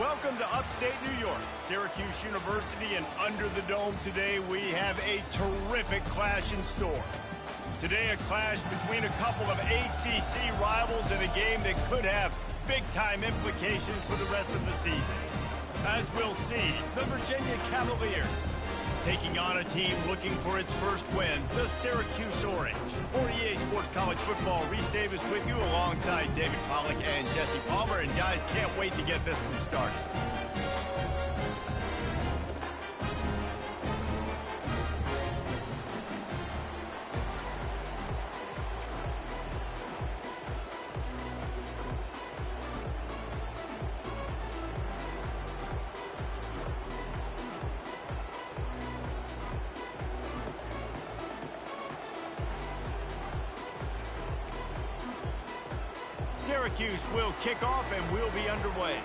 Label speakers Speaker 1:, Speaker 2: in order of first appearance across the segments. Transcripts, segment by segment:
Speaker 1: Welcome to upstate New York, Syracuse University, and under the dome today we have a terrific clash in store. Today a clash between a couple of ACC rivals in a game that could have big-time implications for the rest of the season. As we'll see, the Virginia Cavaliers taking on a team looking for its first win, the Syracuse Orange. For EA Sports College Football, Reese Davis with you alongside David Pollack and Jesse Palmer. And guys, can't wait to get this one started. Syracuse will kick off and we'll be underway.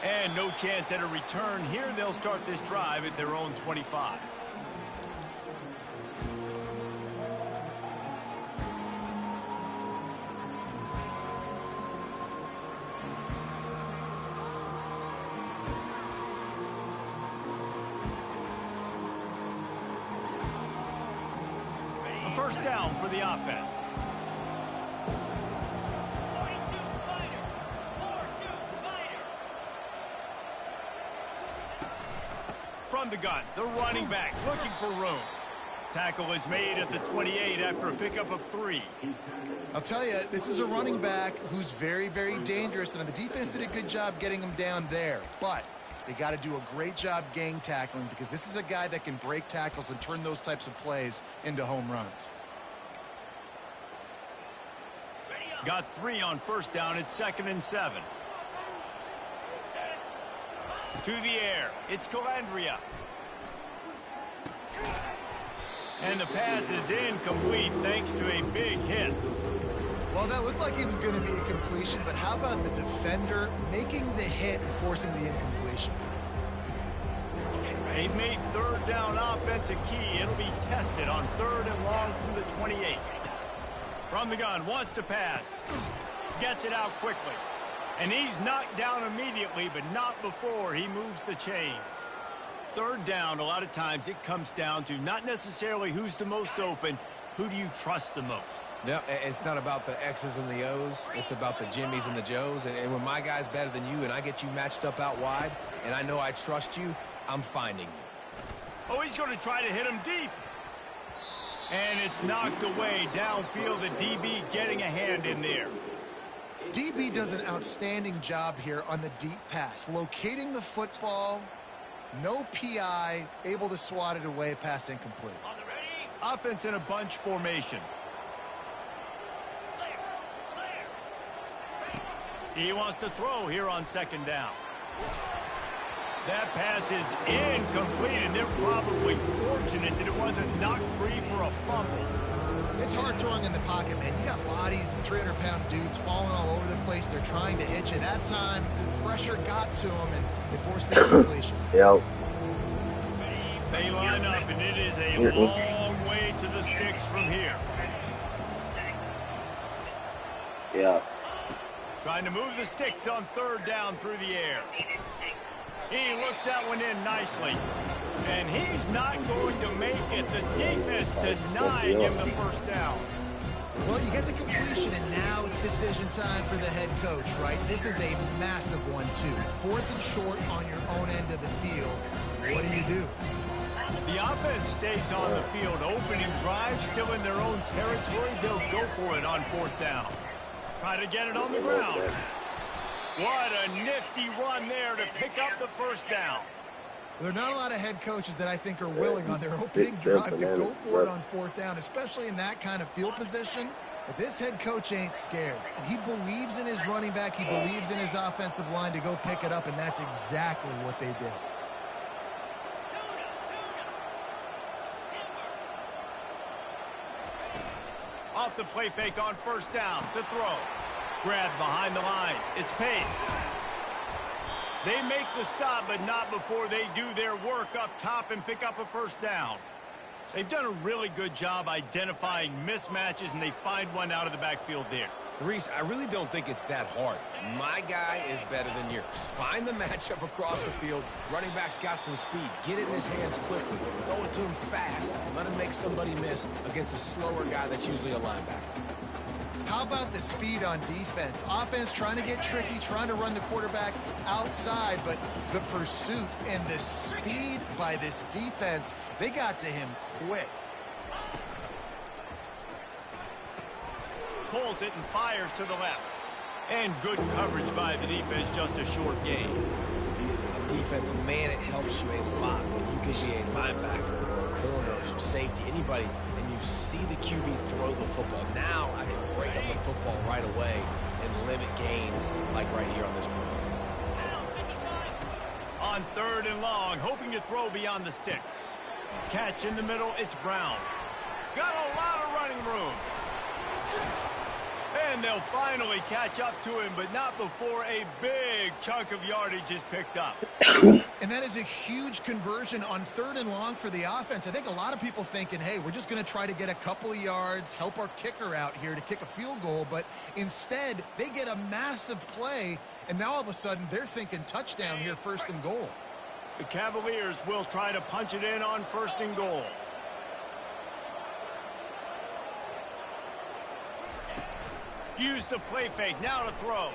Speaker 1: And no chance at a return here. They'll start this drive at their own 25. First down for the offense. From the gun, the running back looking for room. Tackle is made at the 28 after a pickup of 3.
Speaker 2: I'll tell you, this is a running back who's very, very dangerous, and the defense did a good job getting him down there. But they got to do a great job gang tackling because this is a guy that can break tackles and turn those types of plays into home runs.
Speaker 1: Got 3 on first down. It's 2nd and 7. To the air. It's Calandria. And the pass is incomplete thanks to a big hit.
Speaker 2: Well, that looked like it was going to be a completion, but how about the defender making the hit and forcing the incompletion?
Speaker 1: They've made third down offense a key. It'll be tested on 3rd and long from the 28. From the gun, wants to pass. Gets it out quickly. And he's knocked down immediately, but not before he moves the chains. 3rd down, a lot of times it comes down to not necessarily who's the most open, who do you trust the most?
Speaker 3: Yeah, it's not about the X's and the O's. It's about the Jimmies and the Joes. And when my guy's better than you and I get you matched up out wide and I know I trust you, I'm finding you.
Speaker 1: Oh, he's going to try to hit him deep. And it's knocked away downfield. The DB getting a hand in there.
Speaker 2: DB does an outstanding job here on the deep pass. Locating the football, no PI, able to swat it away, pass incomplete.
Speaker 1: Offense in a bunch formation. He wants to throw here on 2nd down. That pass is incomplete, and they're probably fortunate that it wasn't knocked free for a fumble.
Speaker 2: It's hard throwing in the pocket, man. You got bodies and 300-pound dudes falling all over the place. They're trying to hit you. That time, the pressure got to them, and it forced the incompletion.
Speaker 4: Yep.
Speaker 1: They line up, and it is a long way to the sticks from here.
Speaker 4: Yeah.
Speaker 1: Trying to move the sticks on 3rd down through the air. He looks that one in nicely. And he's not going to make it. The defense denied him the first down.
Speaker 2: Well, you get the completion, and now it's decision time for the head coach, right? This is a massive one, too. 4th and short on your own end of the field. What do?
Speaker 1: The offense stays on the field. Opening drive, still in their own territory. They'll go for it on 4th down. Try to get it on the ground. What a nifty run there to pick up the first down.
Speaker 2: There are not a lot of head coaches that I think are willing on their opening drive to go for it on 4th down, especially in that kind of field position. But this head coach ain't scared. He believes in his running back. He believes in his offensive line to go pick it up, and that's exactly what they did.
Speaker 1: Off the play fake on 1st down to throw. Grab behind the line. It's Pace. They make the stop, but not before they do their work up top and pick up a 1st down. They've done a really good job identifying mismatches, and they find one out of the backfield there.
Speaker 3: Reese, I really don't think it's that hard. My guy is better than yours. Find the matchup across the field. Running back's got some speed. Get it in his hands quickly. Throw it to him fast. Let him make somebody miss against a slower guy that's usually a linebacker.
Speaker 2: How about the speed on defense? Offense trying to get tricky, trying to run the quarterback outside, but the pursuit and the speed by this defense, they got to him quick.
Speaker 1: Pulls it and fires to the left. And good coverage by the defense, just a short gain.
Speaker 3: On defense, man, it helps you a lot when you can be a linebacker or a corner or some safety, anybody, and you see the QB throw the football. Now I can break up the football right away and limit gains like right here on this play.
Speaker 1: On 3rd and long, hoping to throw beyond the sticks. Catch in the middle, it's Brown. Got a lot of running room. And they'll finally catch up to him, but not before a big chunk of yardage is picked up.
Speaker 2: And that is a huge conversion on 3rd and long for the offense. I think a lot of people thinking, hey, we're just going to try to get a couple of yards, help our kicker out here to kick a field goal. But instead, they get a massive play, and now all of a sudden they're thinking touchdown here, 1st and goal.
Speaker 1: The Cavaliers will try to punch it in on 1st and goal. Use the play fake, now to throw.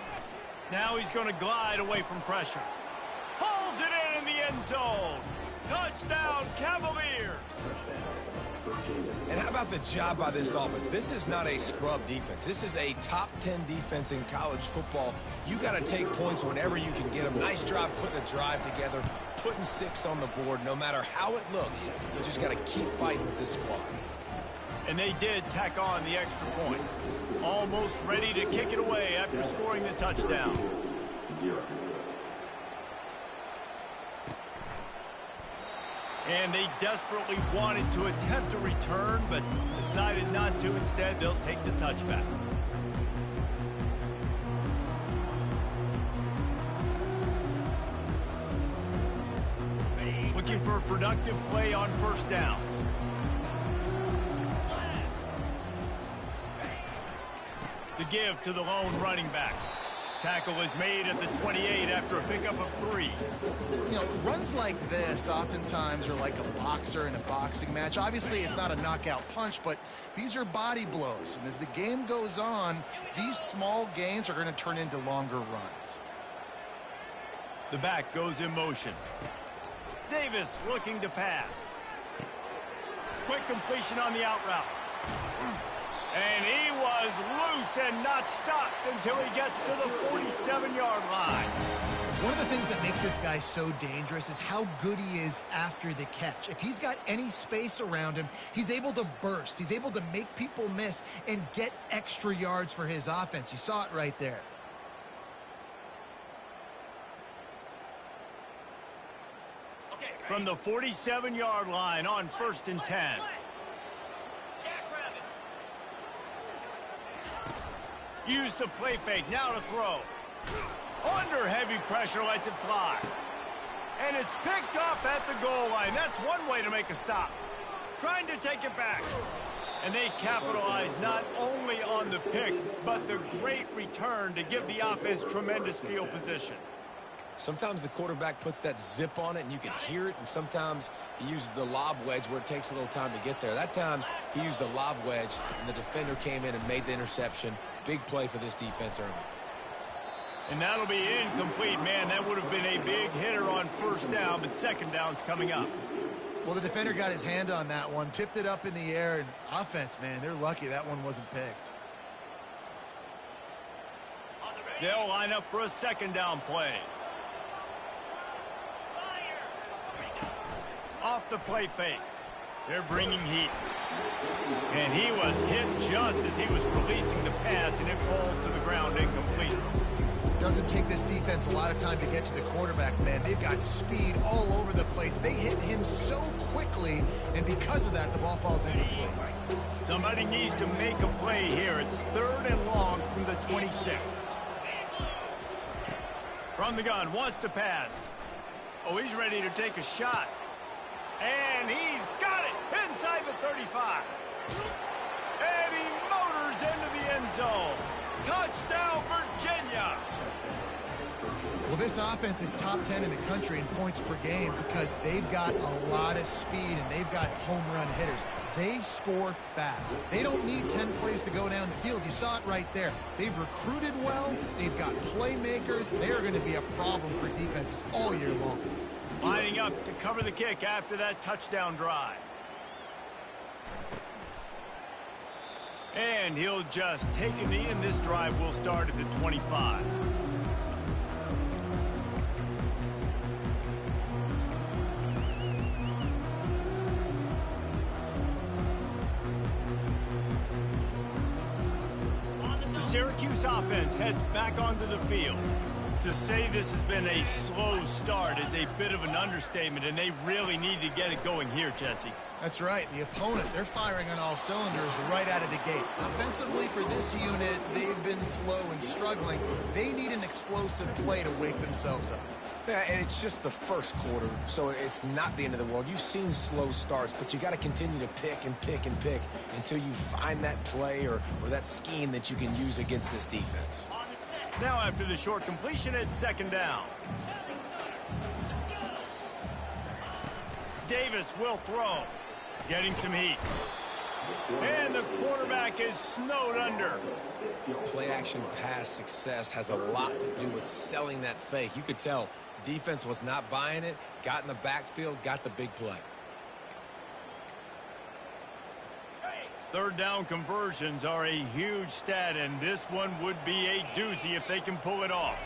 Speaker 1: Now he's going to glide away from pressure. Pulls it in the end zone. Touchdown, Cavaliers.
Speaker 3: And how about the job by this offense? This is not a scrub defense. This is a top 10 defense in college football. You got to take points whenever you can get them. Nice job putting a drive together, putting 6 on the board. No matter how it looks, you just got to keep fighting with this squad.
Speaker 1: And they did tack on the extra point. Almost ready to kick it away after scoring the touchdown. And they desperately wanted to attempt a return, but decided not to. Instead, they'll take the touchback. Looking for a productive play on 1st down. The give to the lone running back. Tackle is made at the 28 after a pickup of 3.
Speaker 2: You know, runs like this oftentimes are like a boxer in a boxing match. Obviously, it's not a knockout punch, but these are body blows. And as the game goes on, these small gains are going to turn into longer runs.
Speaker 1: The back goes in motion. Davis looking to pass. Quick completion on the out route. And he was loose and not stopped until he gets to the 47-yard line.
Speaker 2: One of the things that makes this guy so dangerous is how good he is after the catch. If he's got any space around him, he's able to burst. He's able to make people miss and get extra yards for his offense. You saw it right there.
Speaker 1: From the 47-yard line on 1st and 10. Use the play fake, now to throw. Under heavy pressure, lets it fly. And it's picked off at the goal line. That's one way to make a stop. Trying to take it back. And they capitalize not only on the pick, but the great return to give the offense tremendous field position.
Speaker 3: Sometimes the quarterback puts that zip on it and you can hear it, and sometimes he uses the lob wedge where it takes a little time to get there. That time he used the lob wedge and the defender came in and made the interception. Big play for this defense early.
Speaker 1: And that'll be incomplete. Man, that would have been a big hitter on 1st down, but 2nd down's coming up.
Speaker 2: Well, the defender got his hand on that one, tipped it up in the air, and offense, man, they're lucky that one wasn't picked.
Speaker 1: They'll line up for a 2nd down play. Off the play fake. They're bringing heat. And he was hit just as he was releasing the pass, and it falls to the ground incomplete.
Speaker 2: Doesn't take this defense a lot of time to get to the quarterback, man. They've got speed all over the place. They hit him so quickly, and because of that, the ball falls incomplete.
Speaker 1: Somebody needs to make a play here. It's 3rd and long from the 26. From the gun, wants to pass. Oh, he's ready to take a shot. And he's got it inside the
Speaker 2: Well, this offense is top 10 in the country in points per game because they've got a lot of speed and they've got home run hitters. They score fast. They don't need 10 plays to go down the field. You saw it right there. They've recruited well. They've got playmakers. They're going to be a problem for defenses all year long.
Speaker 1: Lining up to cover the kick after that touchdown drive. And he'll just take a knee, and this drive will start at the 25. The Syracuse offense heads back onto the field. To say this has been a slow start is a bit of an understatement, and they really need to get it going here, Jesse.
Speaker 2: That's right. The opponent, they're firing on all cylinders right out of the gate. Offensively, for this unit, they've been slow and struggling. They need an explosive play to wake themselves up.
Speaker 3: Yeah, and it's just the first quarter, so it's not the end of the world. You've seen slow starts, but you got to continue to pick and pick and pick until you find that play or that scheme that you can use against this defense.
Speaker 1: Now after the short completion, it's second down. Davis will throw. Getting some heat. And the quarterback is snowed under.
Speaker 3: Play-action pass success has a lot to do with selling that fake. You could tell defense was not buying it, got in the backfield, got the big play.
Speaker 1: Third down conversions are a huge stat, and this one would be a doozy if they can pull it off.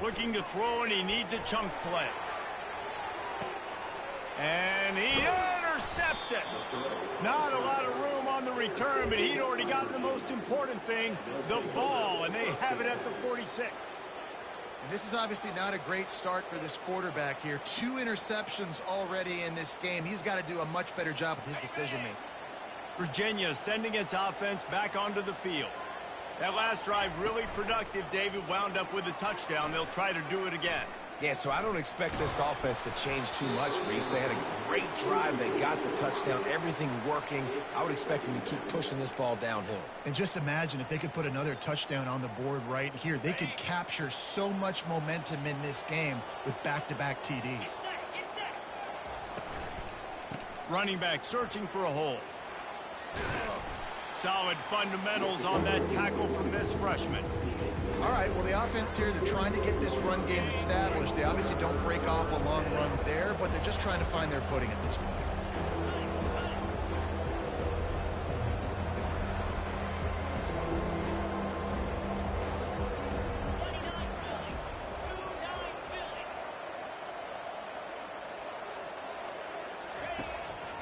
Speaker 1: Looking to throw, and he needs a chunk play. And he intercepts it. Not a lot of room on the return, but he'd already gotten the most important thing, the ball, and they have it at the 46.
Speaker 2: And this is obviously not a great start for this quarterback here. 2 interceptions already in this game. He's got to do a much better job with his decision-making.
Speaker 1: Virginia sending its offense back onto the field. That last drive really productive. David wound up with a touchdown. They'll try to do it again.
Speaker 3: Yeah, so I don't expect this offense to change too much, Reese. They had a great drive. They got the touchdown, everything working. I would expect them to keep pushing this ball downhill.
Speaker 2: And just imagine if they could put another touchdown on the board right here. They could capture so much momentum in this game with back-to-back TDs.
Speaker 1: Running back searching for a hole. Solid fundamentals on that tackle from this freshman.
Speaker 2: All right, well, the offense here, they're trying to get this run game established. They obviously don't break off a long run there, but they're just trying to find their footing at this point.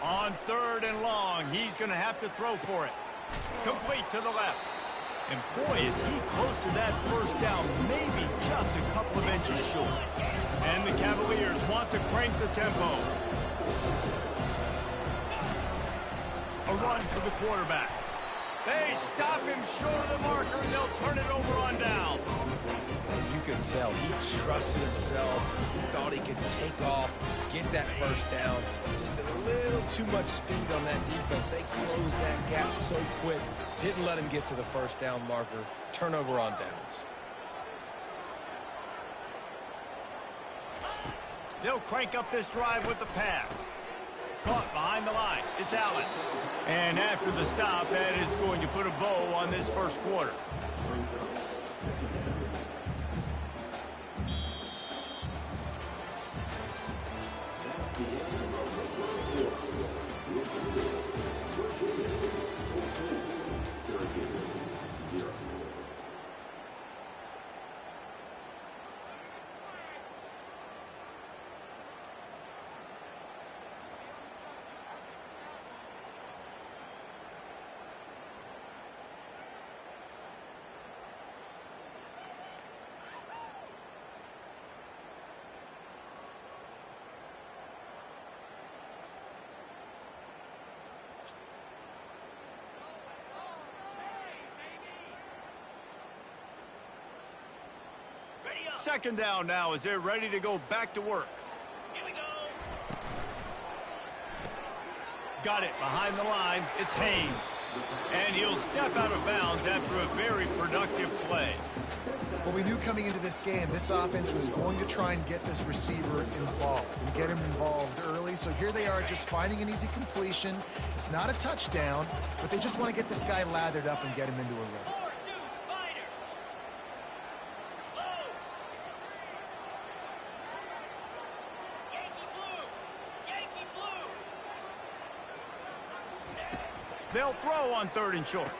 Speaker 1: On 3rd and long, he's going to have to throw for it. Complete to the left. And boy, is he close to that first down, maybe just a couple of inches short. And the Cavaliers want to crank the tempo. A run for the quarterback. They stop him short of the marker, and they'll turn it over on down.
Speaker 3: And you could tell he trusted himself. He thought he could take off, get that first down. Just a little too much speed on that defense. They closed that gap so quick. Didn't let him get to the first down marker. Turnover on downs.
Speaker 1: They'll crank up this drive with the pass. Caught behind the line. It's Allen. And after the stop, that is going to put a bow on this first quarter. Second down now as they're ready to go back to work. Here we go. Got it behind the line. It's Haynes. And he'll step out of bounds after a very productive play.
Speaker 2: Well, we knew coming into this game, this offense was going to try and get this receiver involved and get him involved early. So here they are just finding an easy completion. It's not a touchdown, but they just want to get this guy lathered up and get him into a rhythm.
Speaker 1: They'll throw on 3rd and short.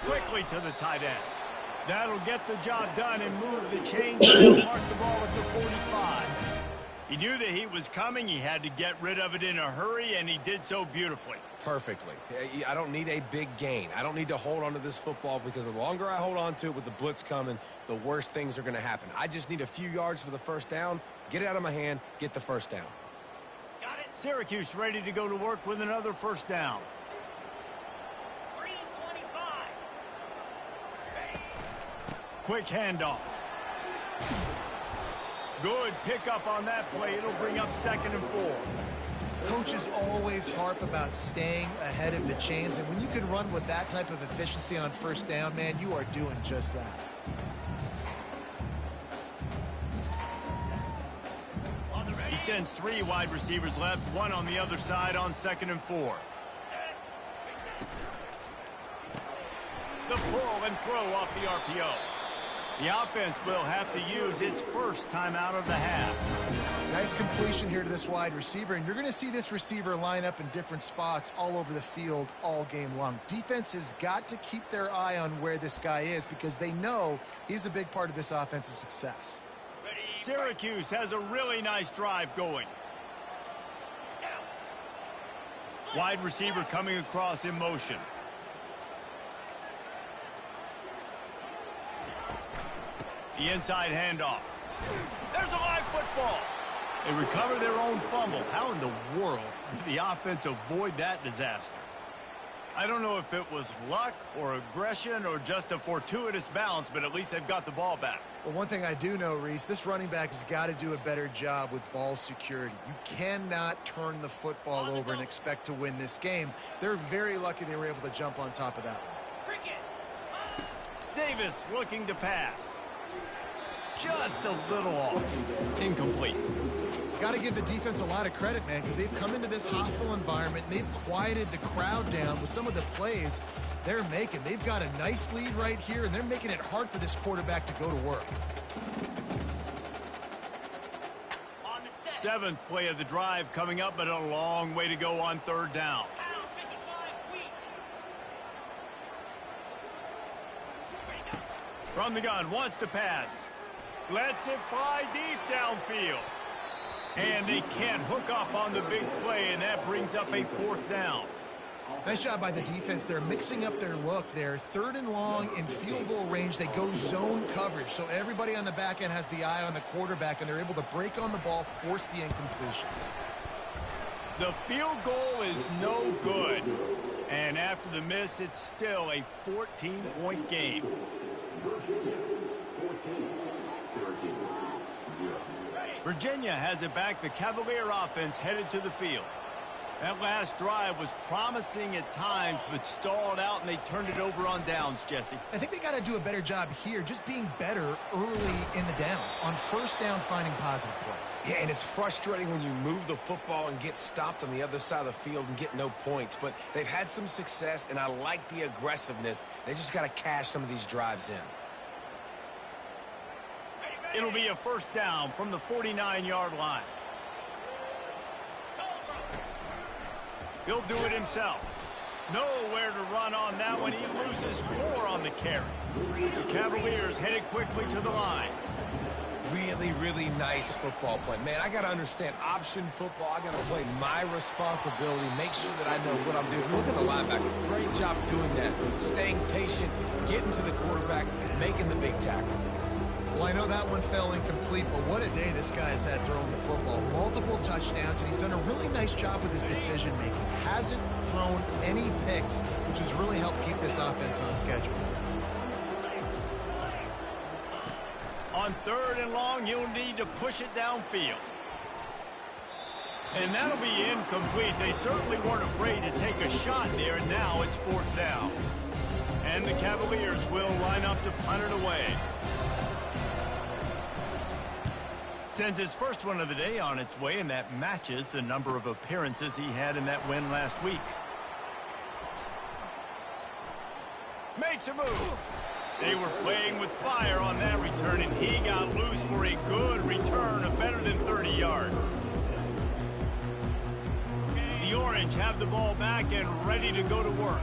Speaker 1: Quickly to the tight end. That'll get the job done and move the chains. They'll mark the ball at the 45. He knew that he was coming. He had to get rid of it in a hurry, and he did so beautifully.
Speaker 3: Perfectly. I don't need a big gain. I don't need to hold on to this football because the longer I hold on to it with the blitz coming, the worse things are going to happen. I just need a few yards for the first down, get it out of my hand, get the first down.
Speaker 1: Got it. Syracuse ready to go to work with another first down. Quick handoff. Good pickup on that play. It'll bring up 2nd and 4.
Speaker 2: Coaches always harp about staying ahead of the chains, and when you can run with that type of efficiency on first down, man, you are doing just that.
Speaker 1: He sends 3 wide receivers left, 1 on the other side on 2nd and 4. The pull and throw off the RPO. The offense will have to use its first timeout of the half.
Speaker 2: Nice completion here to this wide receiver, and you're going to see this receiver line up in different spots all over the field all game long. Defense has got to keep their eye on where this guy is because they know he's a big part of this offense's success.
Speaker 1: Syracuse has a really nice drive going. Wide receiver coming across in motion. The inside handoff. There's a live football. They recover their own fumble. How in the world did the offense avoid that disaster? I don't know if it was luck or aggression or just a fortuitous bounce, but at least they've got the ball back.
Speaker 2: Well, one thing I do know, Reese, this running back has got to do a better job with ball security. You cannot turn the football over and expect to win this game. They're very lucky they were able to jump on top of that one.
Speaker 1: Davis looking to pass. Just a little off. Incomplete.
Speaker 2: Got to give the defense a lot of credit, man, because they've come into this hostile environment and they've quieted the crowd down with some of the plays they're making. They've got a nice lead right here, and they're making it hard for this quarterback to go to work.
Speaker 1: 7th play of the drive coming up, but a long way to go on 3rd down. From the gun, wants to pass. Lets it fly deep downfield. And they can't hook up on the big play, and that brings up a 4th down.
Speaker 2: Nice job by the defense. They're mixing up their look there. 3rd and long in field goal range. They go zone coverage. So everybody on the back end has the eye on the quarterback, and they're able to break on the ball, force the incompletion.
Speaker 1: The field goal is no good. And after the miss, it's still a 14-point game. Virginia has it back. The Cavalier offense headed to the field. That last drive was promising at times, but stalled out, and they turned it over on downs, Jesse.
Speaker 2: I think they got to do a better job here, just being better early in the downs. On first down, finding positive plays.
Speaker 3: Yeah, and it's frustrating when you move the football and get stopped on the other side of the field and get no points. But they've had some success, and I like the aggressiveness. They just got to cash some of these drives in.
Speaker 1: It'll be a first down from the 49-yard line. He'll do it himself. Nowhere to run on that one. He loses 4 on the carry. The Cavaliers headed quickly to the line.
Speaker 3: Really, really nice football play. Man, I got to understand option football. I got to play my responsibility, make sure that I know what I'm doing. Look at the linebacker. Great job doing that. Staying patient, getting to the quarterback, making the big tackle.
Speaker 2: Well, I know that one fell incomplete, but what a day this guy's had throwing the football. Multiple touchdowns, and he's done a really nice job with his decision-making. Hasn't thrown any picks, which has really helped keep this offense on schedule.
Speaker 1: On 3rd and long, you'll need to push it downfield. And that'll be incomplete. They certainly weren't afraid to take a shot there, and now it's 4th down. And the Cavaliers will line up to punt it away. Sends his first one of the day on its way, and that matches the number of appearances he had in that win last week. Makes a move. They were playing with fire on that return, and he got loose for a good return of better than 30 yards. The Orange have the ball back and ready to go to work.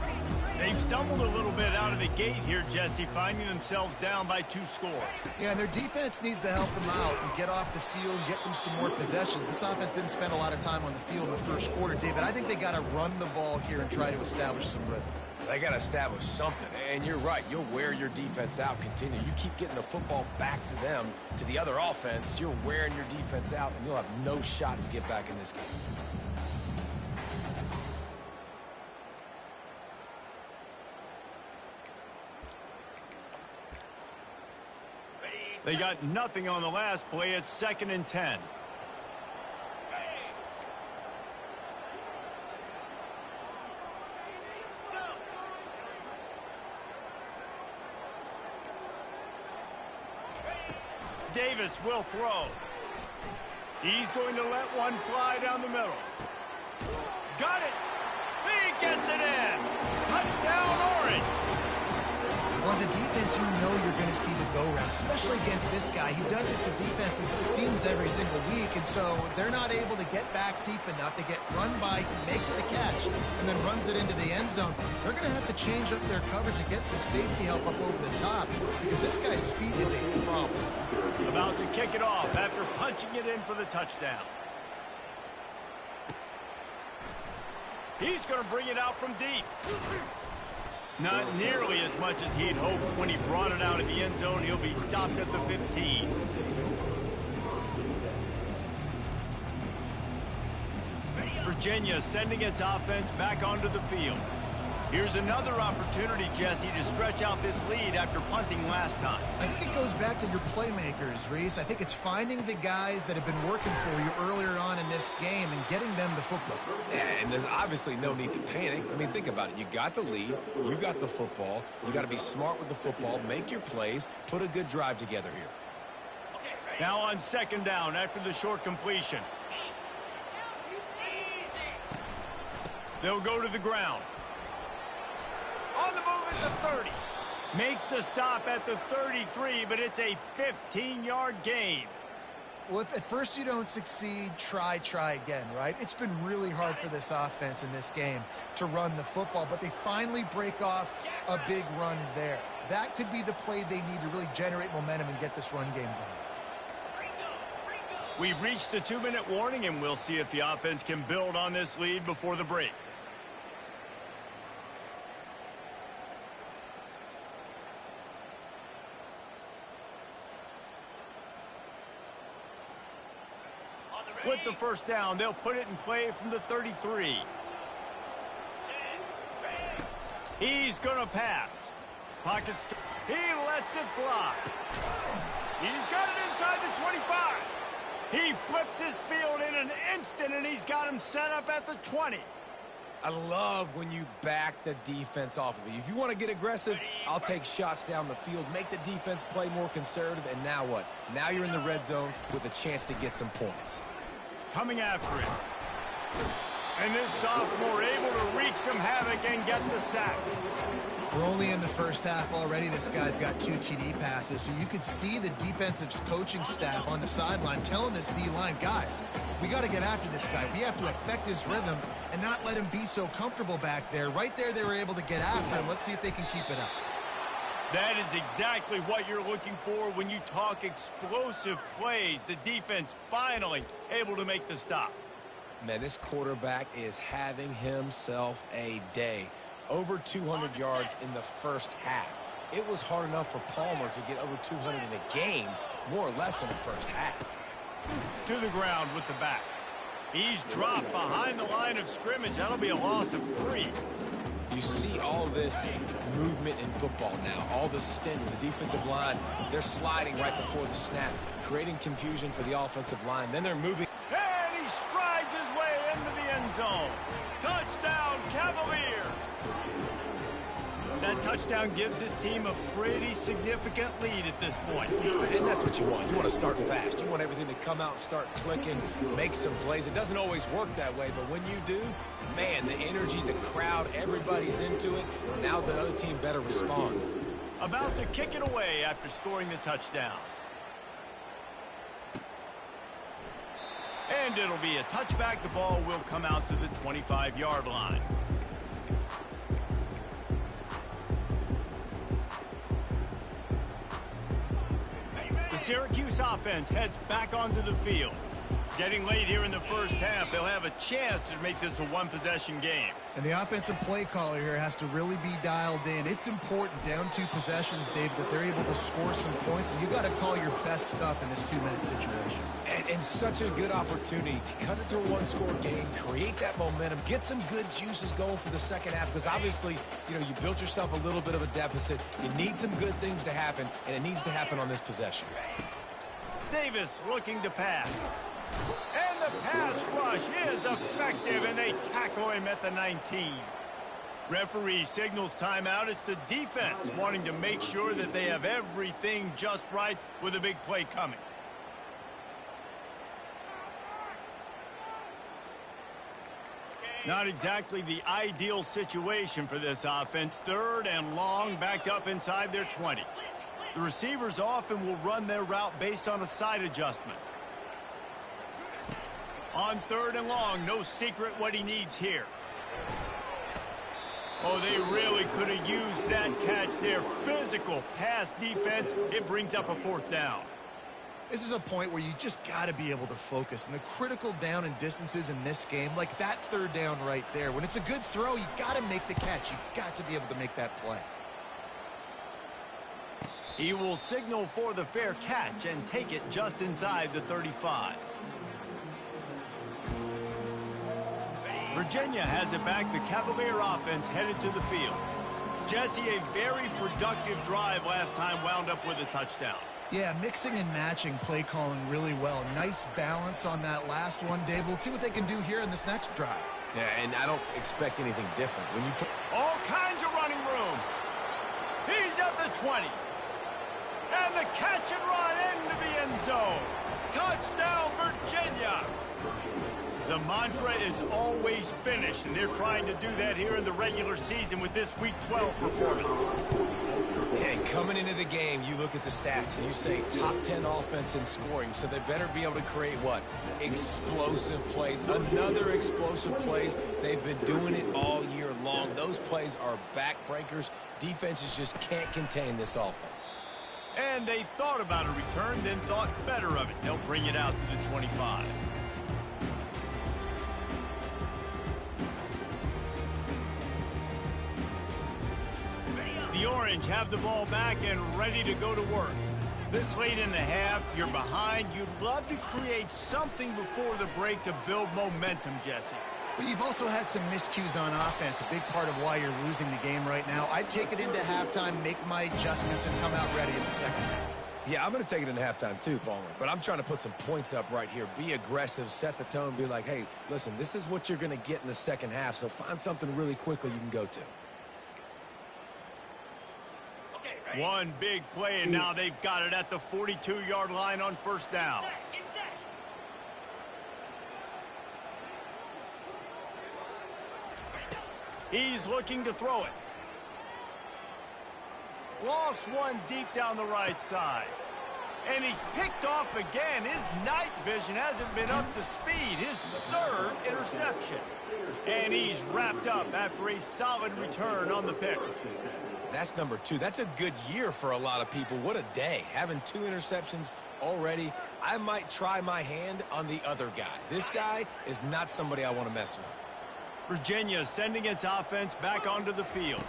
Speaker 1: They've stumbled a little bit out of the gate here, Jesse, finding themselves down by 2 scores.
Speaker 2: Yeah, and their defense needs to help them out and get off the field and get them some more possessions. This offense didn't spend a lot of time on the field in the first quarter, David. I think they got to run the ball here and try to establish some rhythm.
Speaker 3: They got to establish something, and you're right. You'll wear your defense out, continue. You keep getting the football back to them, to the other offense, you're wearing your defense out, and you'll have no shot to get back in this game.
Speaker 1: They got nothing on the last play. It's 2nd and 10. Davis will throw. He's going to let one fly down the middle. Got it. He gets it in. Touchdown, Orange.
Speaker 2: Well, as a defense, you know you're going to see the go-round, especially against this guy. He does it to defenses, it seems, every single week, and so they're not able to get back deep enough. They get run by, he makes the catch, and then runs it into the end zone. They're going to have to change up their coverage and get some safety help up over the top, because this guy's speed is a problem.
Speaker 1: About to kick it off after punching it in for the touchdown. He's going to bring it out from deep. Not nearly as much as he'd hoped when he brought it out of the end zone. He'll be stopped at the 15. Virginia sending its offense back onto the field. Here's another opportunity, Jesse, to stretch out this lead after punting last time.
Speaker 2: I think it goes back to your playmakers, Reese. I think it's finding the guys that have been working for you earlier on in this game and getting them the football.
Speaker 3: Yeah, and there's obviously no need to panic. I mean, think about it. You got the lead. You got the football. You got to be smart with the football, make your plays, put a good drive together here.
Speaker 1: Now on 2nd down after the short completion. They'll go to the ground. On the move at the 30. Makes the stop at the 33, but it's a 15-yard gain.
Speaker 2: Well, if at first you don't succeed, try again, right? It's been really hard for this offense in this game to run the football, but they finally break off a big run there. That could be the play they need to really generate momentum and get this run game going.
Speaker 1: We've reached the 2-minute warning, and we'll see if the offense can build on this lead before the break. With the first down, they'll put it in play from the 33. He's going to pass. Pockets. He lets it fly. He's got it inside the 25. He flips his field in an instant, and he's got him set up at the 20.
Speaker 3: I love when you back the defense off of you. If you want to get aggressive, I'll take shots down the field, make the defense play more conservative, and now what? Now you're in the red zone with a chance to get some points.
Speaker 1: Coming after it. And this sophomore able to wreak some havoc and get the sack.
Speaker 2: We're only in the first half already. This guy's got 2 TD passes, so you could see the defensive coaching staff on the sideline telling this D-line, guys, we got to get after this guy. We have to affect his rhythm and not let him be so comfortable back there. Right there, they were able to get after him. Let's see if they can keep it up.
Speaker 1: That is exactly what you're looking for when you talk explosive plays. The defense finally able to make the stop.
Speaker 3: Man, this quarterback is having himself a day. Over 200 yards in the first half. It was hard enough for Palmer to get over 200 in a game, more or less in the first half.
Speaker 1: To the ground with the back. He's dropped behind the line of scrimmage. That'll be a loss of 3.
Speaker 3: You see all this movement in football now, all the stint with the defensive line. They're sliding right before the snap, creating confusion for the offensive line. Then they're moving.
Speaker 1: And he strides his way end zone. Touchdown, Cavaliers! That touchdown gives his team a pretty significant lead at this point.
Speaker 3: And that's what you want. You want to start fast. You want everything to come out and start clicking, make some plays. It doesn't always work that way, but when you do, man, the energy, the crowd, everybody's into it. Now the other team better respond.
Speaker 1: About to kick it away after scoring the touchdown. And it'll be a touchback. The ball will come out to the 25-yard line. The Syracuse offense heads back onto the field. Getting late here in the first half, they'll have a chance to make this a one-possession game.
Speaker 2: And the offensive play caller here has to really be dialed in. It's important down 2 possessions, Dave, that they're able to score some points. And you got to call your best stuff in this 2-minute situation.
Speaker 3: And such a good opportunity to cut it to a one-score game, create that momentum, get some good juices going for the second half. Because obviously, you know, you built yourself a little bit of a deficit. You need some good things to happen, and it needs to happen on this possession.
Speaker 1: Davis looking to pass. And the pass rush is effective, and they tackle him at the 19. Referee signals timeout. It's the defense wanting to make sure that they have everything just right with a big play coming. Not exactly the ideal situation for this offense. 3rd and long, backed up inside their 20. The receivers often will run their route based on a side adjustment. On 3rd and long, no secret what he needs here. Oh, they really could have used that catch there. Physical pass defense. It brings up a 4th down.
Speaker 2: This is a point where you just got to be able to focus. And the critical down and distances in this game, like that 3rd down right there, when it's a good throw, you got to make the catch. You got to be able to make that play.
Speaker 1: He will signal for the fair catch and take it just inside the 35. Virginia has it back. The Cavalier offense headed to the field. Jesse, a very productive drive last time, wound up with a touchdown.
Speaker 2: Yeah, mixing and matching play calling really well. Nice balance on that last one, Dave. We'll see what they can do here in this next drive.
Speaker 3: Yeah, and I don't expect anything different. When you
Speaker 1: all kinds of running room. He's at the 20. And the catch and run into the end zone. Touchdown, Virginia. The mantra is always finish, and they're trying to do that here in the regular season with this Week 12 performance.
Speaker 3: And coming into the game, you look at the stats, and you say top 10 offense in scoring, so they better be able to create what? Explosive plays. Another explosive plays. They've been doing it all year long. Those plays are backbreakers. Defenses just can't contain this offense.
Speaker 1: And they thought about a return, then thought better of it. They'll bring it out to the 25. The Orange have the ball back and ready to go to work. This late in the half, you're behind. You'd love to create something before the break to build momentum, Jesse.
Speaker 2: But you've also had some miscues on offense, a big part of why you're losing the game right now. I'd take it into halftime, make my adjustments, and come out ready in the second half.
Speaker 3: Yeah, I'm going to take it in halftime too, Palmer. But I'm trying to put some points up right here. Be aggressive, set the tone, be like, hey, listen, this is what you're going to get in the second half, so find something really quickly you can go to.
Speaker 1: One big play, and now they've got it at the 42-yard line on 1st down. He's looking to throw it. Lost one deep down the right side. And he's picked off again. His night vision hasn't been up to speed. His 3rd interception. And he's wrapped up after a solid return on the pick.
Speaker 3: That's number 2. That's a good year for a lot of people. What a day. Having 2 interceptions already. I might try my hand on the other guy. This guy is not somebody I want to mess with.
Speaker 1: Virginia sending its offense back onto the field.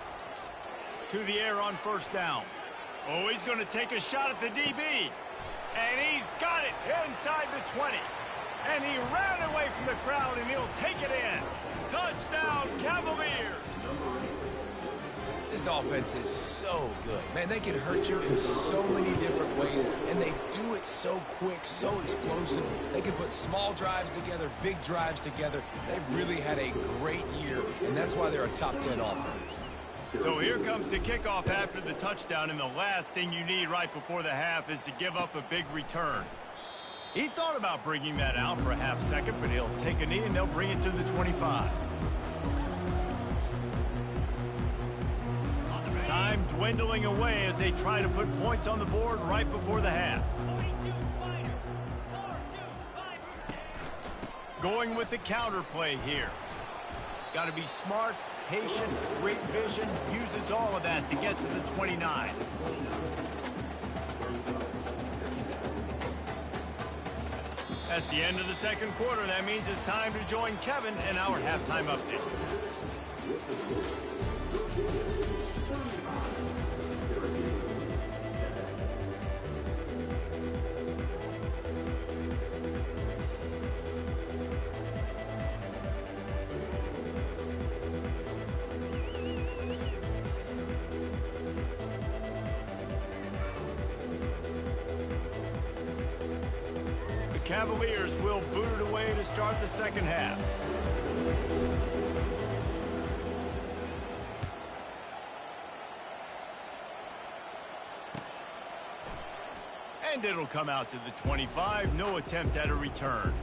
Speaker 1: To the air on 1st down. Oh, he's going to take a shot at the DB. And he's got it inside the 20. And he ran away from the crowd, and he'll take it in. Touchdown, Cavaliers.
Speaker 3: This This offense is so good. Man, they can hurt you in so many different ways, and they do it so quick, so explosive. They can put small drives together, big drives together. They've really had a great year, and that's why they're a top 10 offense.
Speaker 1: So here comes the kickoff after the touchdown, and the last thing you need right before the half is to give up a big return. He thought about bringing that out for a half second, but he'll take a knee and they'll bring it to the 25. Time dwindling away as they try to put points on the board right before the half. Going with the counter play here. Got to be smart, patient, great vision, uses all of that to get to the 29. That's the end of the second quarter. That means it's time to join Kevin in our halftime update. Cavaliers will boot it away to start the second half. And it'll come out to the 25. No attempt at a return.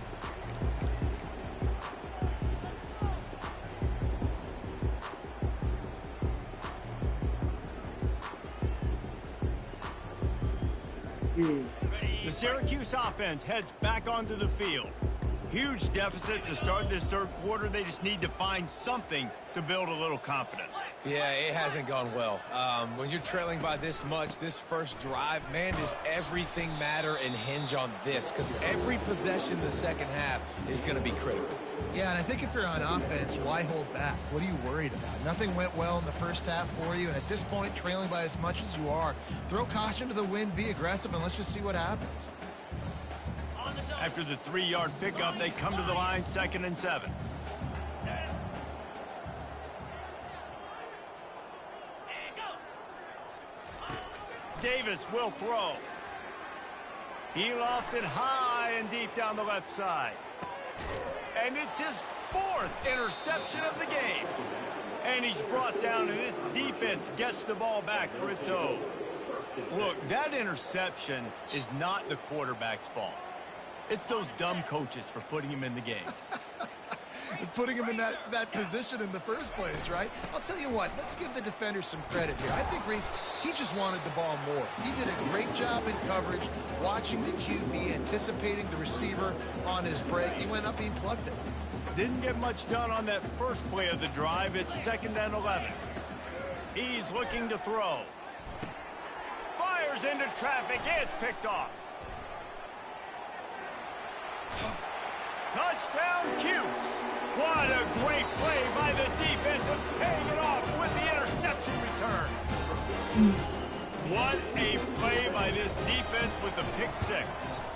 Speaker 1: The Syracuse offense heads back onto the field. Huge deficit to start this third quarter. They just need to find something to build a little confidence.
Speaker 3: Yeah, it hasn't gone well. When you're trailing by this much, this first drive, man, does everything matter and hinge on this? Because every possession in the second half is going to be critical.
Speaker 2: Yeah, and I think if you're on offense, why hold back? What are you worried about? Nothing went well in the first half for you, and at this point, trailing by as much as you are, throw caution to the wind, be aggressive, and let's just see what happens.
Speaker 1: After the 3-yard pickup, they come to the line, 2nd and 7. Davis will throw. He lofts it high and deep down the left side. And it's his 4th interception of the game. And he's brought down, and this defense gets the ball back for its own. Look, that interception is not the quarterback's fault. It's those dumb coaches for putting him in the game.
Speaker 2: Putting him in that position in the first place, right? I'll tell you what, let's give the defender some credit here. I think, Reese, he just wanted the ball more. He did a great job in coverage, watching the QB, anticipating the receiver on his break. He went up, he plugged it.
Speaker 1: Didn't get much done on that first play of the drive. It's 2nd and 11. He's looking to throw. Fires into traffic. It's picked off. Touchdown, Cuse. What a great play by the defense of paying it off with the interception return. What a play by this defense with the pick 6.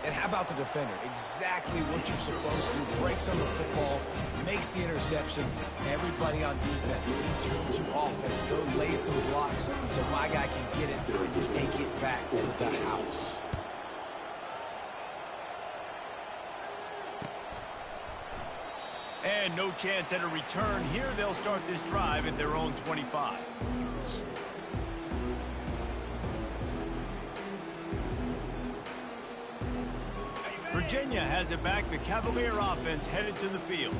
Speaker 3: And how about the defender? Exactly what you're supposed to do. Breaks on the football, makes the interception. Everybody on defense, return to offense. Go lay some blocks so my guy can get it and take it back to the house.
Speaker 1: And no chance at a return here. They'll start this drive at their own 25. Virginia has it back. The Cavalier offense headed to the field.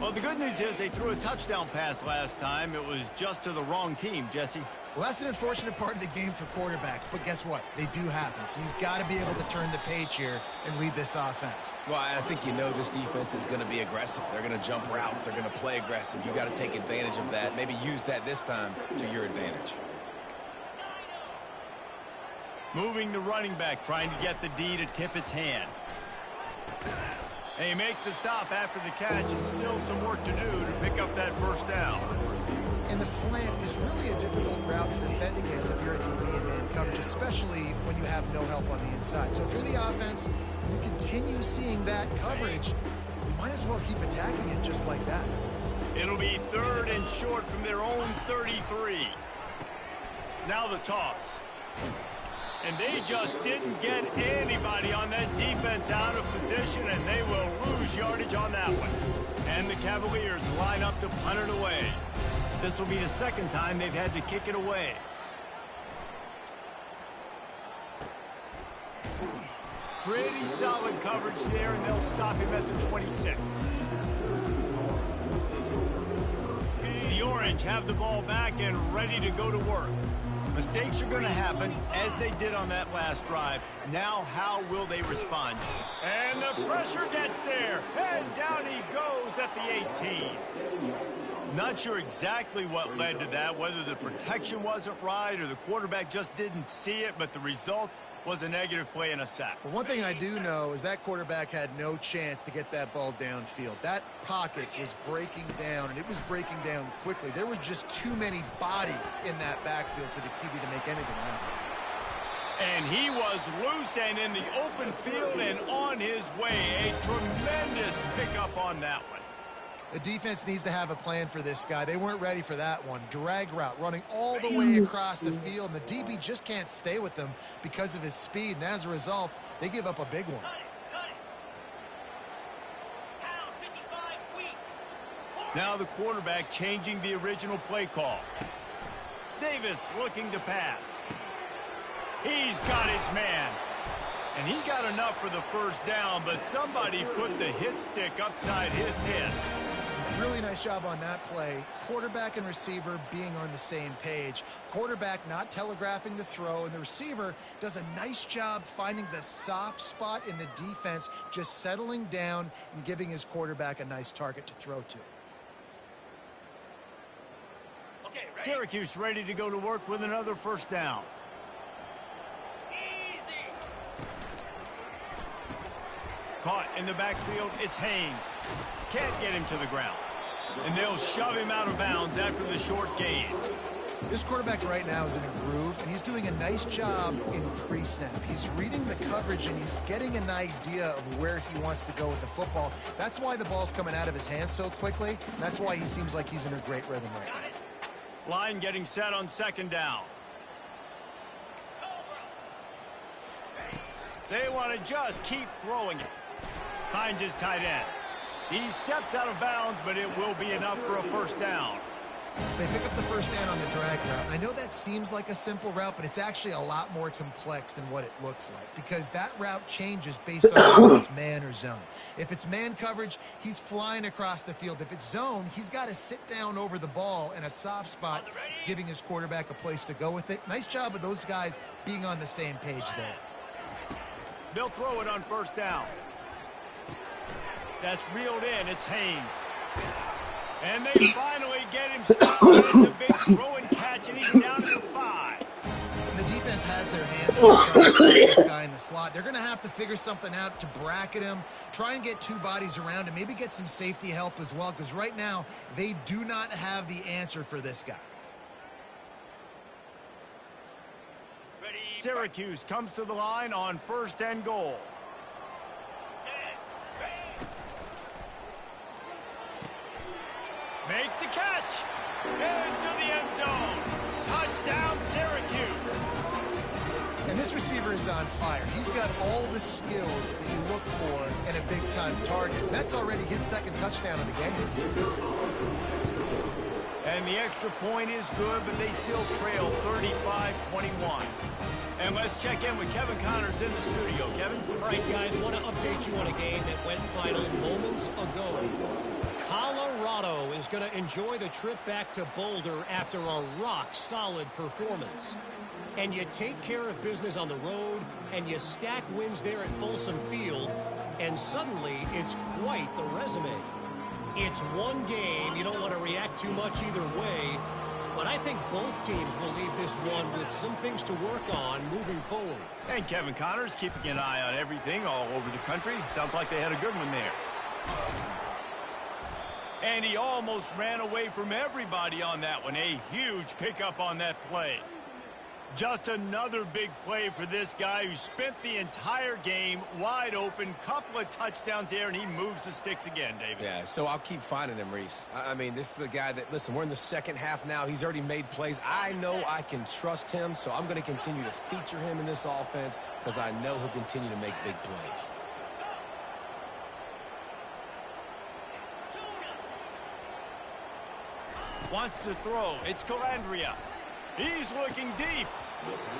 Speaker 1: Well, the good news is they threw a touchdown pass last time. It was just to the wrong team, Jesse.
Speaker 2: Well, that's an unfortunate part of the game for quarterbacks, but guess what? They do happen. So you've got to be able to turn the page here and lead this offense.
Speaker 3: Well, I think you know this defense is going to be aggressive. They're going to jump routes. They're going to play aggressive. You got to take advantage of that. Maybe use that this time to your advantage.
Speaker 1: Moving the running back, trying to get the D to tip its hand. They make the stop after the catch, and still some work to do to pick up that first down.
Speaker 2: And the slant is really a difficult route to defend against if you're a DB in man coverage, especially when you have no help on the inside. So if you're the offense, you continue seeing that coverage, you might as well keep attacking it just like that.
Speaker 1: It'll be 3rd and short from their own 33. Now the toss. And they just didn't get anybody on that defense out of position, and they will lose yardage on that one. And the Cavaliers line up to punt it away. This will be the second time they've had to kick it away. Pretty solid coverage there, and they'll stop him at the 26. The Orange have the ball back and ready to go to work. Mistakes are going to happen, as they did on that last drive. Now, how will they respond? And the pressure gets there, and down he goes at the 18. Not sure exactly what led to that, whether the protection wasn't right or the quarterback just didn't see it, but the result was a negative play and a sack.
Speaker 2: Well, one thing I do know is that quarterback had no chance to get that ball downfield. That pocket was breaking down, and it was breaking down quickly. There were just too many bodies in that backfield for the QB to make anything happen.
Speaker 1: And he was loose and in the open field and on his way. A tremendous pickup on that one.
Speaker 2: The defense needs to have a plan for this guy. They weren't ready for that one. Drag route, running all the way across the field, and the DB just can't stay with him because of his speed, and as a result, they give up a big one.
Speaker 1: Now the quarterback changing the original play call. Davis looking to pass. He's got his man. And he got enough for the first down, but somebody put the hit stick upside his head.
Speaker 2: Really nice job on that play. Quarterback and receiver being on the same page. Quarterback not telegraphing the throw, and the receiver does a nice job finding the soft spot in the defense, just settling down and giving his quarterback a nice target to throw to.
Speaker 1: Okay, ready? Syracuse ready to go to work with another first down. Easy. Caught in the backfield, it's Haynes. Can't get him to the ground. And they'll shove him out of bounds after the short gain.
Speaker 2: This quarterback right now is in a groove, and he's doing a nice job in pre-snap. He's reading the coverage, and he's getting an idea of where he wants to go with the football. That's why the ball's coming out of his hands so quickly. And that's why he seems like he's in a great rhythm right now.
Speaker 1: Line getting set on second down. They want to just keep throwing it. Finds his tight end. He steps out of bounds, but it will be enough for a first down.
Speaker 2: They pick up the first down on the drag route. I know that seems like a simple route, but it's actually a lot more complex than what it looks like, because that route changes based on whether it's man or zone. If it's man coverage, he's flying across the field. If it's zone, he's got to sit down over the ball in a soft spot, giving his quarterback a place to go with it. Nice job of those guys being on the same page there.
Speaker 1: They'll throw it on first down. That's reeled in. It's Haynes. And they finally get him stopped. It's a big throw and catch, and he's down to the 5.
Speaker 2: And the defense has their hands on this guy in the slot. They're going to have to figure something out to bracket him, try and get two bodies around him, maybe get some safety help as well, because right now they do not have the answer for this guy.
Speaker 1: Syracuse comes to the line on first and goal. Makes the catch. Into the end zone. Touchdown, Syracuse.
Speaker 2: And this receiver is on fire. He's got all the skills that you look for in a big-time target. That's already his second touchdown of the game.
Speaker 1: And the extra point is good, but they still trail 35-21. And let's check in with Kevin Connors in the studio. Kevin?
Speaker 5: All right, guys, want to update you on a game that went final moments ago. Colorado is going to enjoy the trip back to Boulder after a rock-solid performance. And you take care of business on the road, and you stack wins there at Folsom Field, and suddenly it's quite the resume. It's one game. You don't want to react too much either way, but I think both teams will leave this one with some things to work on moving forward.
Speaker 1: And Kevin Connors keeping an eye on everything all over the country. Sounds like they had a good one there. And he almost ran away from everybody on that one. A huge pickup on that play. Just another big play for this guy who spent the entire game wide open, couple of touchdowns there, and he moves the sticks again, David.
Speaker 3: Yeah, so I'll keep finding him, Reese. I mean, this is a guy that, listen, we're in the second half now. He's already made plays. I know I can trust him, so I'm going to continue to feature him in this offense because I know he'll continue to make big plays.
Speaker 1: Wants to throw. It's Calandria. He's looking deep.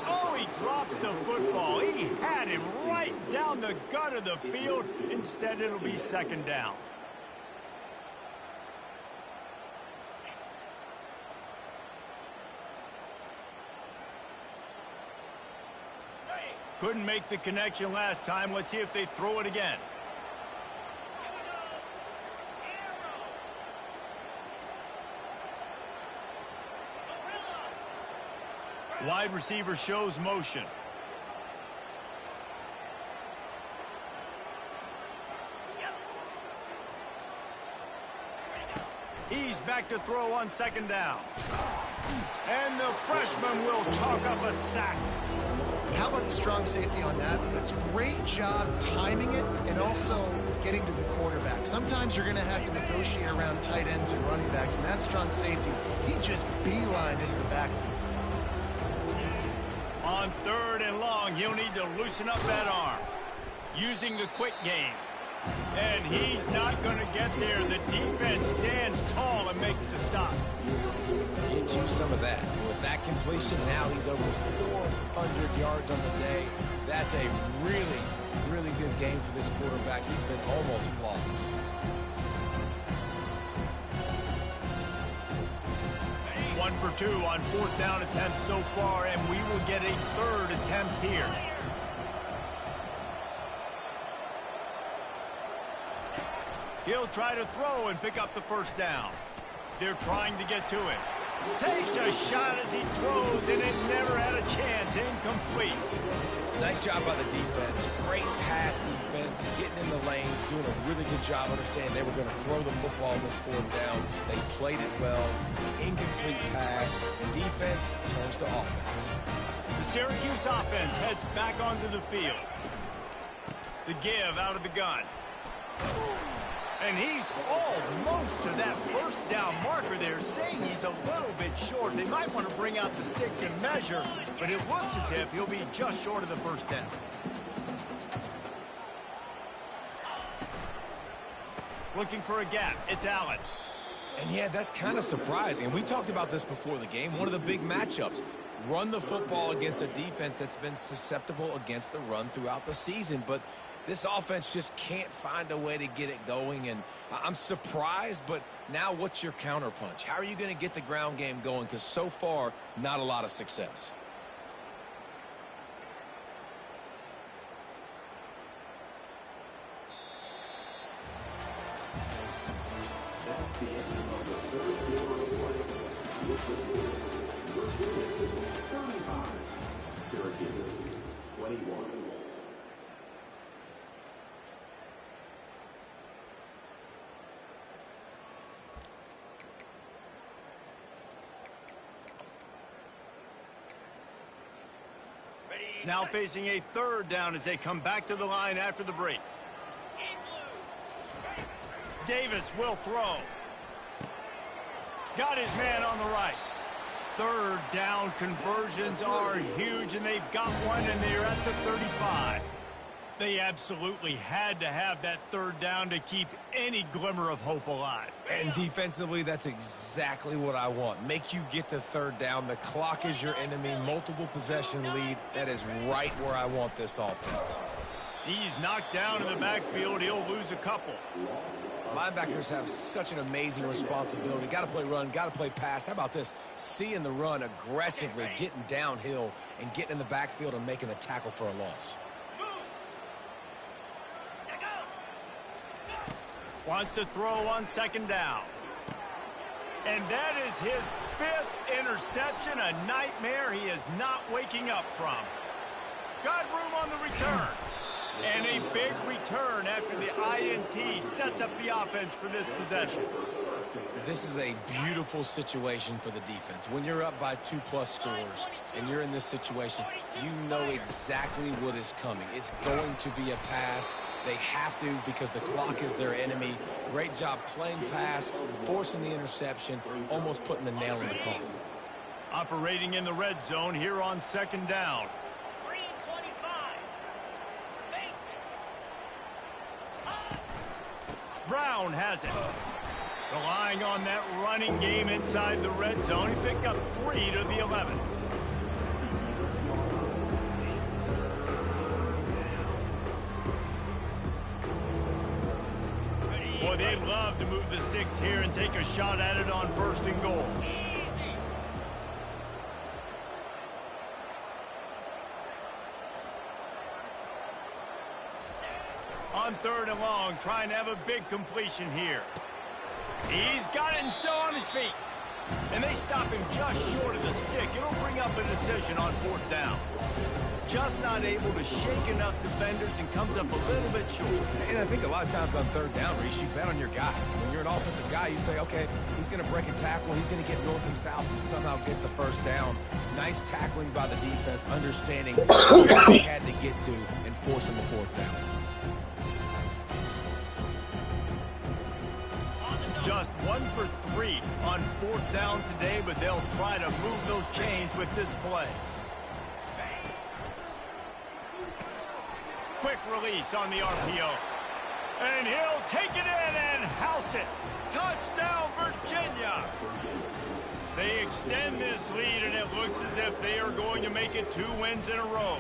Speaker 1: Oh, he drops the football. He had him right down the gut of the field. Instead, it'll be second down. Couldn't make the connection last time. Let's see if they throw it again. Wide receiver shows motion. He's back to throw on second down. And the freshman will chalk up a sack.
Speaker 2: How about the strong safety on that? It's a great job timing it and also getting to the quarterback. Sometimes you're going to have to negotiate around tight ends and running backs, and that strong safety, he just beelined into the backfield.
Speaker 1: On third and long, he'll need to loosen up that arm. Using the quick game. And he's not going to get there. The defense stands tall and makes the stop.
Speaker 3: Get you some of that. With that completion, now he's over 400 yards on the day. That's a really, really good game for this quarterback. He's been almost flawless.
Speaker 1: One for two on fourth down attempts so far, and we will get a third attempt here. He'll try to throw and pick up the first down. They're trying to get to it. Takes a shot as he throws, and it never had a chance. Incomplete.
Speaker 3: Nice job by the defense. Great pass defense, getting in the lanes, doing a really good job understanding they were going to throw the football on this fourth down. They played it well. Incomplete pass. Defense turns to offense.
Speaker 1: The Syracuse offense heads back onto the field. The give out of the gun. And he's almost to that first down marker there, saying he's a little bit short. They might want to bring out the sticks and measure, but it looks as if he'll be just short of the first down. Looking for a gap. It's Allen.
Speaker 3: And yeah, that's kind of surprising. And we talked about this before the game. One of the big matchups. Run the football against a defense that's been susceptible against the run throughout the season. But this offense just can't find a way to get it going. And I'm surprised, but now what's your counterpunch? How are you going to get the ground game going? Because so far, not a lot of success.
Speaker 1: Now facing a third down as they come back to the line after the break. Davis will throw. Got his man on the right. Third down conversions are huge, and they've got one, and they're at the 35. They absolutely had to have that third down to keep any glimmer of hope alive.
Speaker 3: And defensively, that's exactly what I want. Make you get the third down. The clock is your enemy. Multiple possession lead. That is right where I want this offense.
Speaker 1: He's knocked down in the backfield. He'll lose a couple.
Speaker 3: Linebackers have such an amazing responsibility. Got to play run, got to play pass. How about this? Seeing the run aggressively, getting downhill, and getting in the backfield and making the tackle for a loss.
Speaker 1: Wants to throw on second down. And that is his fifth interception, a nightmare he is not waking up from. Got room on the return. And a big return after the INT sets up the offense for this possession.
Speaker 3: This is a beautiful situation for the defense. When you're up by 2+ scores and you're in this situation, you know exactly what is coming. It's going to be a pass. They have to because the clock is their enemy. Great job playing pass, forcing the interception, almost putting the nail in the coffin.
Speaker 1: Operating in the red zone here on 2nd down. Brown has it. Relying on that running game inside the red zone. He picked up 3 to the 11th. Boy, they'd love to move the sticks here and take a shot at it on 1st and goal. On 3rd and long, trying to have a big completion here. He's got it and still on his feet. And they stop him just short of the stick. It'll bring up a decision on 4th down. Just not able to shake enough defenders and comes up a little bit short.
Speaker 3: And I think a lot of times on 3rd down, Reese, you bet on your guy. When you're an offensive guy, you say, okay, he's going to break a tackle. He's going to get north and south and somehow get the 1st down. Nice tackling by the defense, understanding what they had to get to and forcing the 4th down.
Speaker 1: Just 1 for 3 on 4th down today, but they'll try to move those chains with this play. Quick release on the RPO. And he'll take it in and house it. Touchdown, Virginia. They extend this lead, and it looks as if they are going to make it 2 wins in a row.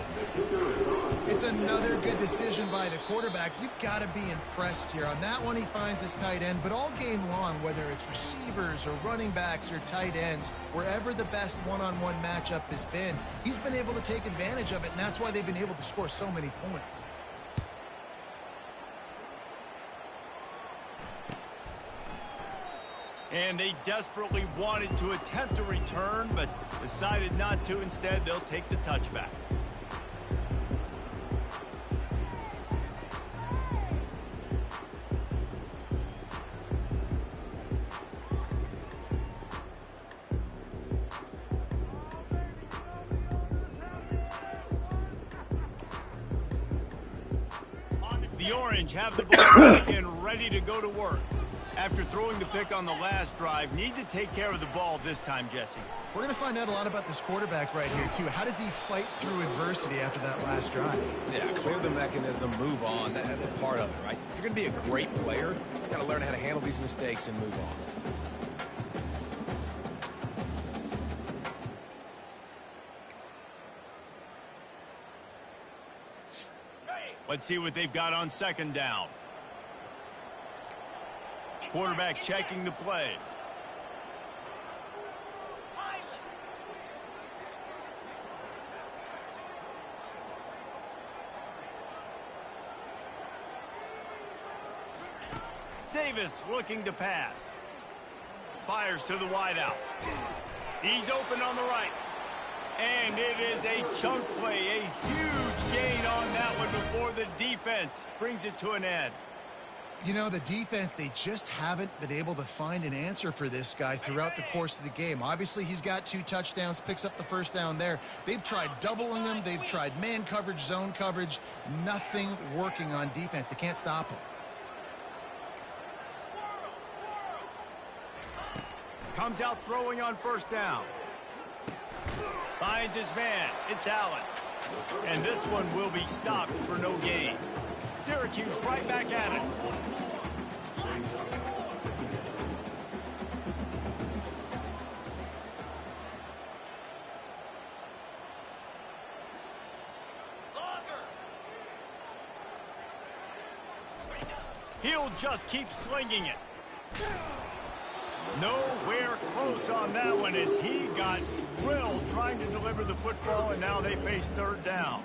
Speaker 2: It's another good decision by the quarterback. You've got to be impressed here. On that one, he finds his tight end, but all game long, whether it's receivers or running backs or tight ends, wherever the best one-on-one matchup has been, he's been able to take advantage of it, and that's why they've been able to score so many points.
Speaker 1: And they desperately wanted to attempt a return, but decided not to. Instead, they'll take the touchback. The Orange have the ball and ready to go to work. After throwing the pick on the last drive, need to take care of the ball this time, Jesse.
Speaker 2: We're going to find out a lot about this quarterback right here, too. How does he fight through adversity after that last drive?
Speaker 3: Yeah, clear the mechanism, move on. That's a part of it, right? If you're going to be a great player, you've got to learn how to handle these mistakes and move on.
Speaker 1: Let's see what they've got on 2nd down. Quarterback checking the play. Davis looking to pass. Fires to the wideout. He's open on the right. And it is a chunk play, a huge gain on that one before the defense brings it to an end.
Speaker 2: You know, the defense, they just haven't been able to find an answer for this guy throughout the course of the game. Obviously, he's got 2 touchdowns, picks up the 1st down there. They've tried doubling him. They've tried man coverage, zone coverage. Nothing working on defense. They can't stop him.
Speaker 1: Comes out throwing on 1st down. Finds his man. It's Allen. And this one will be stopped for no gain. Syracuse right back at it. He'll just keep slinging it. Nowhere close on that one as he got drilled trying to deliver the football, and now they face 3rd down.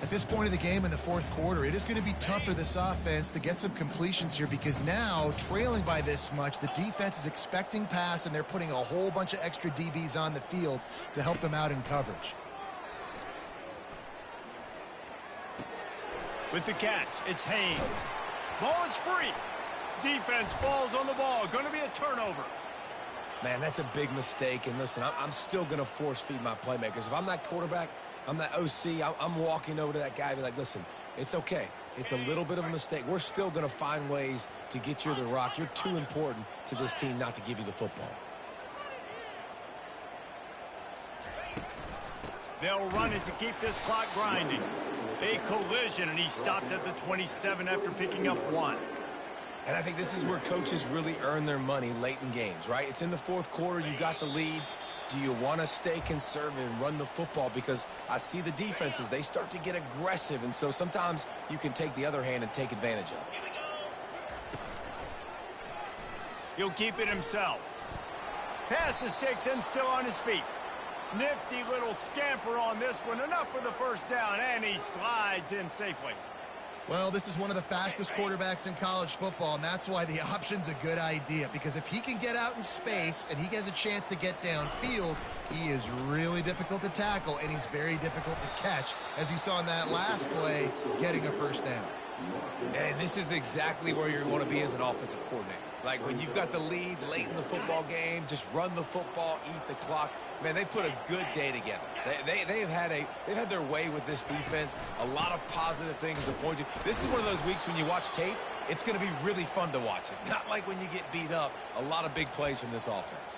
Speaker 2: At this point of the game in the 4th quarter, it is going to be tough for this offense to get some completions here because now, trailing by this much, the defense is expecting pass, and they're putting a whole bunch of extra DBs on the field to help them out in coverage.
Speaker 1: With the catch, it's Haynes. Ball is free. Defense falls on the ball. Going to be a turnover.
Speaker 3: Man, that's a big mistake. And listen, I'm still going to force feed my playmakers. If I'm that quarterback, I'm that OC, I'm walking over to that guy and be like, listen, it's okay. It's a little bit of a mistake. We're still going to find ways to get you the rock. You're too important to this team not to give you the football.
Speaker 1: They'll run it to keep this clock grinding. A collision, and he stopped at the 27 after picking up 1.
Speaker 3: And I think this is where coaches really earn their money late in games, right? It's in the fourth quarter. You got the lead. Do you want to stay conservative and run the football? Because I see the defenses, they start to get aggressive, and so sometimes you can take the other hand and take advantage of it.
Speaker 1: He'll keep it himself. Pass the sticks and still on his feet. Nifty little scamper on this one. Enough for the first down, and he slides in safely.
Speaker 2: Well, this is one of the fastest quarterbacks in college football, and that's why the option's a good idea. Because if he can get out in space and he has a chance to get downfield, he is really difficult to tackle, and he's very difficult to catch, as you saw in that last play, getting a first down.
Speaker 3: And this is exactly where you want to be as an offensive coordinator. Like when you've got the lead late in the football game, just run the football, eat the clock. Man, they put a good day together. They've had their way with this defense. A lot of positive things to point to. This is one of those weeks when you watch tape, it's going to be really fun to watch it. Not like when you get beat up. A lot of big plays from this offense.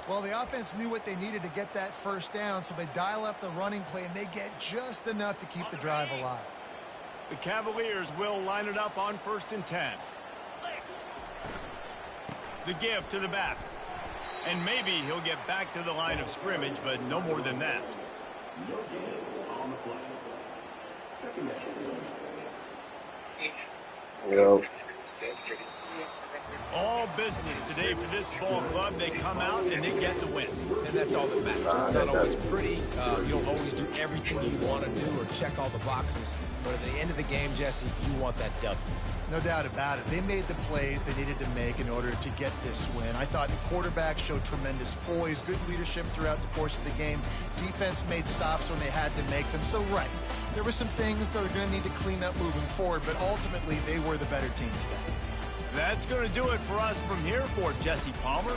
Speaker 2: Well, the offense knew what they needed to get that first down, so they dial up the running play, and they get just enough to keep the drive alive.
Speaker 1: The Cavaliers will line it up on 1st and 10. The give to the back. And maybe he'll get back to the line of scrimmage, but no more than that.
Speaker 4: Yo.
Speaker 1: All business today for this ball club. They come out and they get the win.
Speaker 3: And that's all that matters. It's not always pretty. You don't always do everything you want to do or check all the boxes. But at the end of the game, Jesse, you want that W.
Speaker 2: No doubt about it. They made the plays they needed to make in order to get this win. I thought the quarterback showed tremendous poise, good leadership throughout the course of the game. Defense made stops when they had to make them. So, right, there were some things they're going to need to clean up moving forward, but ultimately they were the better team today.
Speaker 1: That's going to do it for us from here for Jesse Palmer.